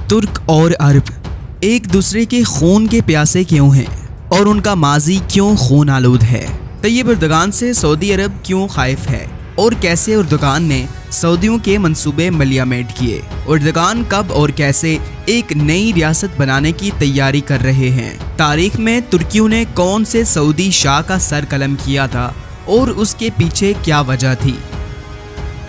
तुर्क और अरब एक दूसरे के खून के प्यासे क्यों हैं और उनका माजी क्यों खून आलूद है? तैयब एर्दोगान से सऊदी अरब क्यों खाइफ है और कैसे एर्दोगान ने सऊदियों के मंसूबे मलियामेट किए? एर्दोगान कब और कैसे एक नई रियासत बनाने की तैयारी कर रहे हैं? तारीख में तुर्कियों ने कौन से सऊदी शाह का सर कलम किया था और उसके पीछे क्या वजह थी?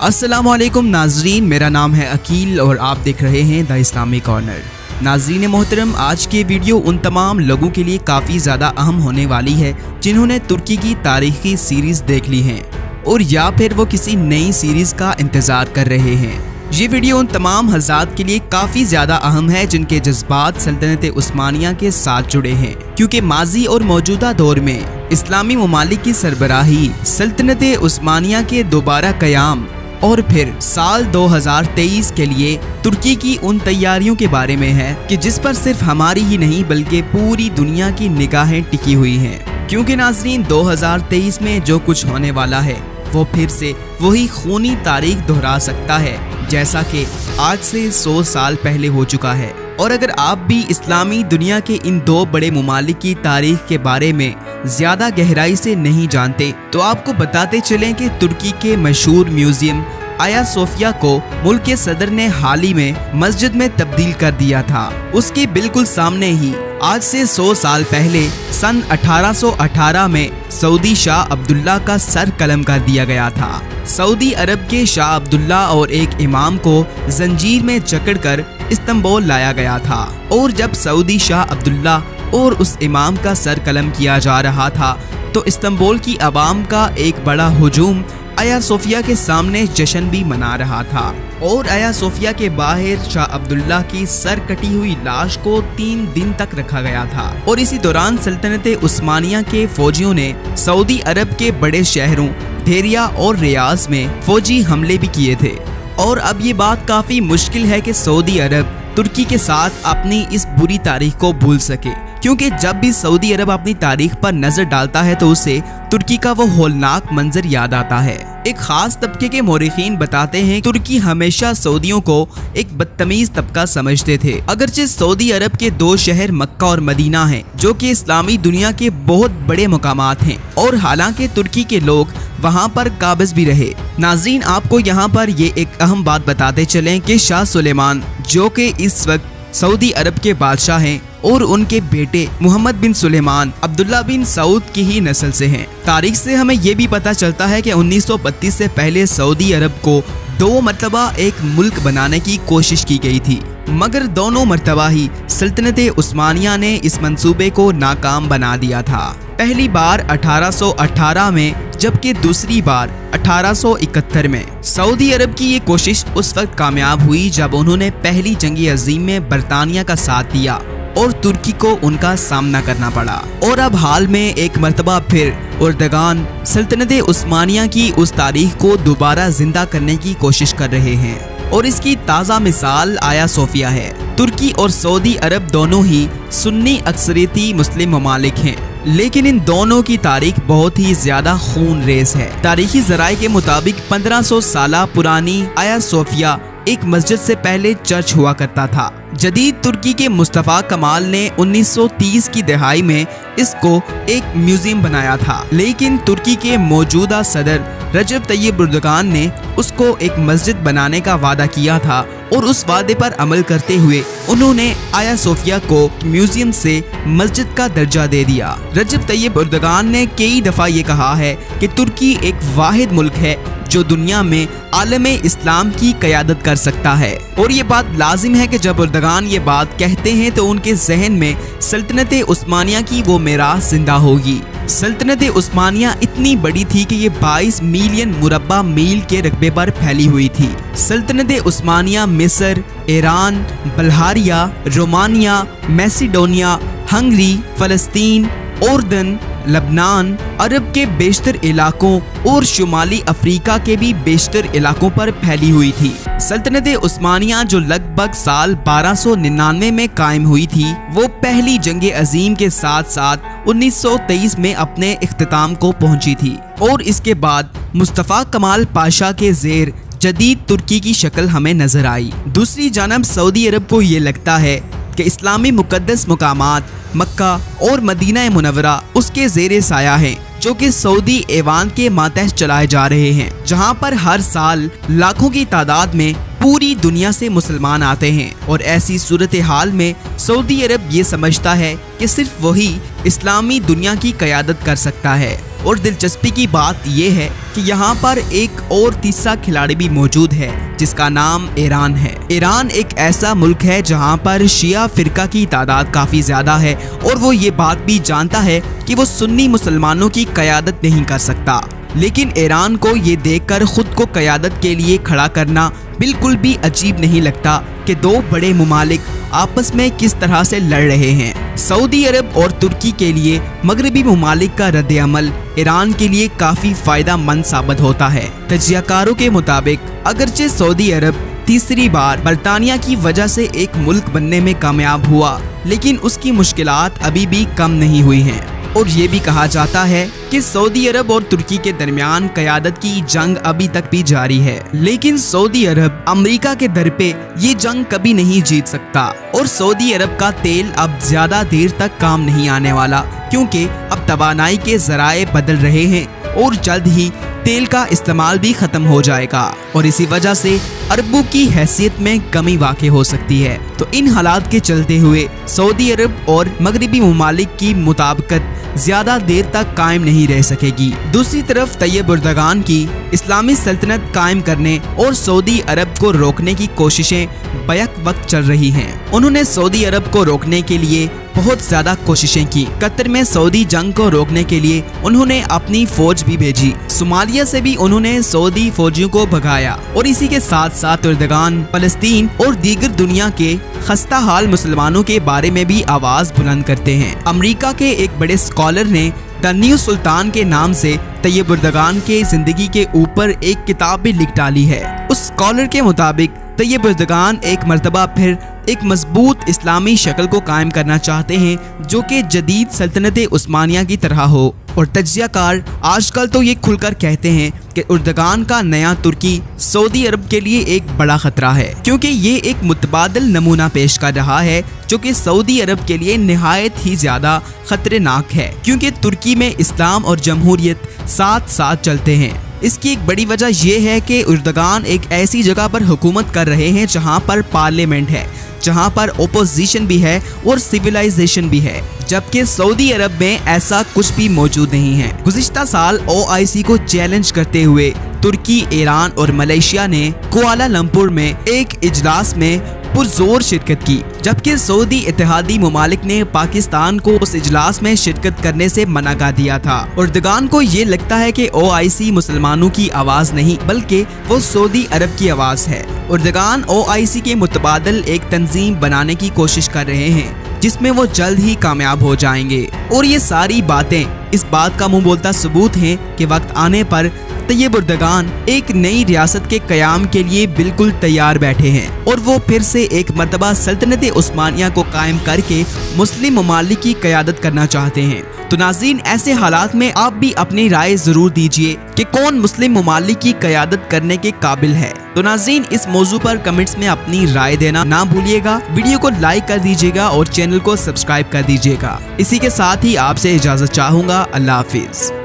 अस्सलामुअलैकुम नाजरीन, मेरा नाम है अकील और आप देख रहे हैं द इस्लामिक कॉर्नर। नाजरीन मोहतरम, आज के वीडियो उन तमाम लोगों के लिए काफ़ी ज़्यादा अहम होने वाली है जिन्होंने तुर्की की तारीखी सीरीज़ देख ली हैं और या फिर वो किसी नई सीरीज़ का इंतज़ार कर रहे हैं। ये वीडियो उन तमाम हज़रात के लिए काफ़ी ज़्यादा अहम है जिनके जज्बात सल्तनत उस्मानिया के साथ जुड़े हैं, क्योंकि माजी और मौजूदा दौर में इस्लामी ममालिक की सरबराही, सल्तनत उस्मानिया के दोबारा क़याम और फिर साल 2023 के लिए तुर्की की उन तैयारियों के बारे में है कि जिस पर सिर्फ हमारी ही नहीं बल्कि पूरी दुनिया की निगाहें टिकी हुई हैं। क्योंकि नाजरीन, 2023 में जो कुछ होने वाला है वो फिर से वही खूनी तारीख दोहरा सकता है जैसा कि आज से 100 साल पहले हो चुका है। और अगर आप भी इस्लामी दुनिया के इन दो बड़े ममालिक की तारीख के बारे में ज़्यादा गहराई से नहीं जानते तो आपको बताते चलें कि तुर्की के मशहूर म्यूजियम आया सोफिया को मुल्क के सदर ने हाल ही में मस्जिद में तब्दील कर दिया था। उसके बिल्कुल सामने ही आज से 100 साल पहले सन 1818 में सऊदी शाह अब्दुल्ला का सर कलम कर दिया गया था। सऊदी अरब के शाह अब्दुल्ला और एक इमाम को जंजीर में जकड़कर इस्तांबुल लाया गया था और जब सऊदी शाह अब्दुल्ला और उस इमाम का सर कलम किया जा रहा था तो इस्तांबुल की आवाम का एक बड़ा हुजूम आया सोफिया के सामने जश्न भी मना रहा था और आया सोफिया के बाहर शाह अब्दुल्ला की सर कटी हुई लाश को 3 दिन तक रखा गया था। और इसी दौरान सल्तनत उस्मानिया के फौजियों ने सऊदी अरब के बड़े शहरों भेरिया और रियाज में फौजी हमले भी किए थे। और अब ये बात काफ़ी मुश्किल है कि सऊदी अरब तुर्की के साथ अपनी इस बुरी तारीख को भूल सके, क्योंकि जब भी सऊदी अरब अपनी तारीख पर नजर डालता है तो उसे तुर्की का वो होलनाक मंजर याद आता है। एक खास तबके के मौरिखीन बताते हैं तुर्की हमेशा सऊदियों को एक बदतमीज तबका समझते थे। अगरचे सऊदी अरब के 2 शहर मक्का और मदीना हैं जो कि इस्लामी दुनिया के बहुत बड़े मुकामात हैं और हालांकि तुर्की के लोग वहां पर काबिज भी रहे। नाज़रीन, आपको यहाँ पर ये एक अहम बात बताते चलें कि शाह सुलेमान जो कि इस वक्त सऊदी अरब के बादशाह हैं और उनके बेटे मोहम्मद बिन सुलेमान अब्दुल्ला बिन सऊद की ही नस्ल से हैं। तारीख से हमें यह भी पता चलता है कि 1932 से पहले सऊदी अरब को 2 मरतबा एक मुल्क बनाने की कोशिश की गई थी, मगर दोनों मरतबा ही सल्तनत उस्मानिया ने इस मंसूबे को नाकाम बना दिया था। पहली बार 1818 में जबकि दूसरी बार 1871 में। सऊदी अरब की ये कोशिश उस वक्त कामयाब हुई जब उन्होंने पहली जंग अजीम में बरतानिया का साथ दिया और तुर्की को उनका सामना करना पड़ा। और अब हाल में एक मरतबा फिर एर्दोगान सल्तनत उस्मानिया की उस तारीख को दोबारा जिंदा करने की कोशिश कर रहे हैं और इसकी ताज़ा मिसाल आया सोफिया है। तुर्की और सऊदी अरब दोनों ही सुन्नी अक्सरियती मुस्लिम ममालिक हैं, लेकिन इन दोनों की तारीख बहुत ही ज्यादा खून रेज है। तारीखी जराए के मुताबिक 1500 साल पुरानी आया सोफिया एक मस्जिद से पहले चर्च हुआ करता था। जदीद तुर्की के मुस्तफ़ा कमाल ने 1930 की दहाई में इसको एक म्यूजियम बनाया था, लेकिन तुर्की के मौजूदा सदर रजब तैयब एर्दोगान ने उसको एक मस्जिद बनाने का वादा किया था और उस वादे पर अमल करते हुए उन्होंने आया सोफिया को म्यूजियम से मस्जिद का दर्जा दे दिया। रजब तैयब एर्दोगान ने कई दफ़ा ये कहा है कि तुर्की एक वाहिद मुल्क है जो दुनिया में आलमे इस्लाम की क़यादत कर सकता है। और ये बात लाजिम है कि जब एर्दोगान ये बात कहते हैं तो उनके जहन में सल्तनत उस्मानिया की वो मीरास जिंदा होगी। सल्तनत उस्मानिया इतनी बड़ी थी कि ये 22 मिलियन मुरब्बा मील के रकबे पर फैली हुई थी। सल्तनत उस्मानिया मिस्र, ईरान, बल्हारिया, रोमानिया, मैसिडोनिया, हंगरी, फ़लस्तीन, उर्दन, लबनान, अरब के बेशतर इलाकों और शुमाली अफ्रीका के भी बेशतर इलाकों पर फैली हुई थी। सल्तनत उस्मानिया जो लगभग साल 1299 में कायम हुई थी, वो पहली जंग अजीम के साथ साथ 1923 में अपने इख्तिताम को पहुंची थी और इसके बाद मुस्तफ़ा कमाल पाशा के ज़ेर जदीद तुर्की की शक्ल हमें नजर आई। दूसरी जानब सऊदी अरब को ये लगता है कि इस्लामी मुकद्दस मुकामात मक्का और मदीना मुनव्वरा उसके ज़ेरे साया हैं, जो कि सऊदी ऐवान के मातहत चलाए जा रहे हैं, जहां पर हर साल लाखों की तादाद में पूरी दुनिया से मुसलमान आते हैं। और ऐसी सूरत हाल में सऊदी अरब ये समझता है कि सिर्फ वही इस्लामी दुनिया की क़यादत कर सकता है। और दिलचस्पी की बात यह है कि यहाँ पर एक और तीसरा खिलाड़ी भी मौजूद है, जिसका नाम ईरान है। ईरान एक ऐसा मुल्क है जहाँ पर शिया फिरका की तादाद काफ़ी ज़्यादा है और वो ये बात भी जानता है कि वो सुन्नी मुसलमानों की क़यादत नहीं कर सकता। लेकिन ईरान को ये देखकर खुद को क़यादत के लिए खड़ा करना बिल्कुल भी अजीब नहीं लगता कि दो बड़े मुमालिक आपस में किस तरह से लड़ रहे हैं। सऊदी अरब और तुर्की के लिए मगरबी मुमालिक का रद्द-ए-अमल ईरान के लिए काफ़ी फ़ायदा मंद साबित होता है। तजियाकारों के मुताबिक अगरचे सऊदी अरब तीसरी बार बरतानिया की वजह से एक मुल्क बनने में कामयाब हुआ, लेकिन उसकी मुश्किलात अभी भी कम नहीं हुई हैं। और ये भी कहा जाता है कि सऊदी अरब और तुर्की के दरमियान क़यादत की जंग अभी तक भी जारी है, लेकिन सऊदी अरब अमेरिका के दर पे ये जंग कभी नहीं जीत सकता। और सऊदी अरब का तेल अब ज़्यादा देर तक काम नहीं आने वाला, क्योंकि अब तवानाई के ज़राए बदल रहे हैं और जल्द ही तेल का इस्तेमाल भी ख़त्म हो जाएगा और इसी वजह से अरबों की हैसियत में कमी वाक़ई हो सकती है। तो इन हालात के चलते हुए सऊदी अरब और मगरबी मुमालिक की मुताबिकत ज़्यादा देर तक कायम नहीं रह सकेगी। दूसरी तरफ तैयब एर्दोगान की इस्लामी सल्तनत कायम करने और सऊदी अरब को रोकने की कोशिशें बैक वक्त चल रही हैं। उन्होंने सऊदी अरब को रोकने के लिए बहुत ज़्यादा कोशिशें की। कतर में सऊदी जंग को रोकने के लिए उन्होंने अपनी फौज भी भेजी। सोमालिया से भी उन्होंने सऊदी फौजियों को भगाया। और इसी के साथ साथ एर्दोगान फलस्तीन और दीगर दुनिया के खस्ता हाल मुसलमानों के बारे में भी आवाज़ बुलंद करते हैं। अमेरिका के एक बड़े स्कॉलर ने द न्यू सुल्तान के नाम से तैयब एर्दोगान के जिंदगी के ऊपर एक किताब भी लिख डाली है। उस स्कॉलर के मुताबिक तैयब एर्दोगान एक मर्तबा फिर एक मजबूत इस्लामी शक्ल को कायम करना चाहते हैं, जो कि जदीद सल्तनत उस्मानिया की तरह हो। और तज्जियाकार आजकल तो ये खुलकर कहते हैं कि एर्दोगान का नया तुर्की सऊदी अरब के लिए एक बड़ा खतरा है, क्योंकि ये एक मुतबादल नमूना पेश कर रहा है जो कि सऊदी अरब के लिए निहायत ही ज़्यादा खतरनाक है, क्योंकि तुर्की में इस्लाम और जमहूरियत साथ साथ चलते हैं। इसकी एक बड़ी वजह यह है कि एर्दोगान एक ऐसी जगह पर हुकूमत कर रहे हैं जहां पर पार्लियामेंट है, जहां पर ओपोजिशन भी है और सिविलाइजेशन भी है, जबकि सऊदी अरब में ऐसा कुछ भी मौजूद नहीं है। गुज़िश्ता साल OIC को चैलेंज करते हुए तुर्की, ईरान और मलेशिया ने कुआलालंपुर में एक इजलास में पुरजोर शिरकत की, जबकि सऊदी इत्तेहादी मुमालिक ने पाकिस्तान को उस इजलास में शिरकत करने से मना कर दिया था। एर्दोगान को ये लगता है कि OIC मुसलमानों की आवाज़ नहीं बल्कि वो सऊदी अरब की आवाज़ है। एर्दोगान OIC के मुतबादल एक तंजीम बनाने की कोशिश कर रहे हैं, जिसमें वो जल्द ही कामयाब हो जाएंगे। और ये सारी बातें इस बात का मुंह बोलता सबूत हैं कि वक्त आने पर तैयब एर्दोगान एक नई रियासत के क़याम के लिए बिल्कुल तैयार बैठे हैं और वो फिर से एक मर्तबा सल्तनत उस्मानिया को कायम करके मुस्लिम ममालिक की क़यादत करना चाहते हैं। तो नाज़रीन, ऐसे हालात में आप भी अपनी राय ज़रूर दीजिए कि कौन मुस्लिम ममालिक की क़यादत करने के काबिल है। तो नाज़रीन, इस मौजू पर कमेंट्स में अपनी राय देना ना भूलिएगा। वीडियो को लाइक कर दीजिएगा और चैनल को सब्सक्राइब कर दीजिएगा। इसी के साथ ही आपसे इजाज़त चाहूँगा। अल्लाह हाफिज़।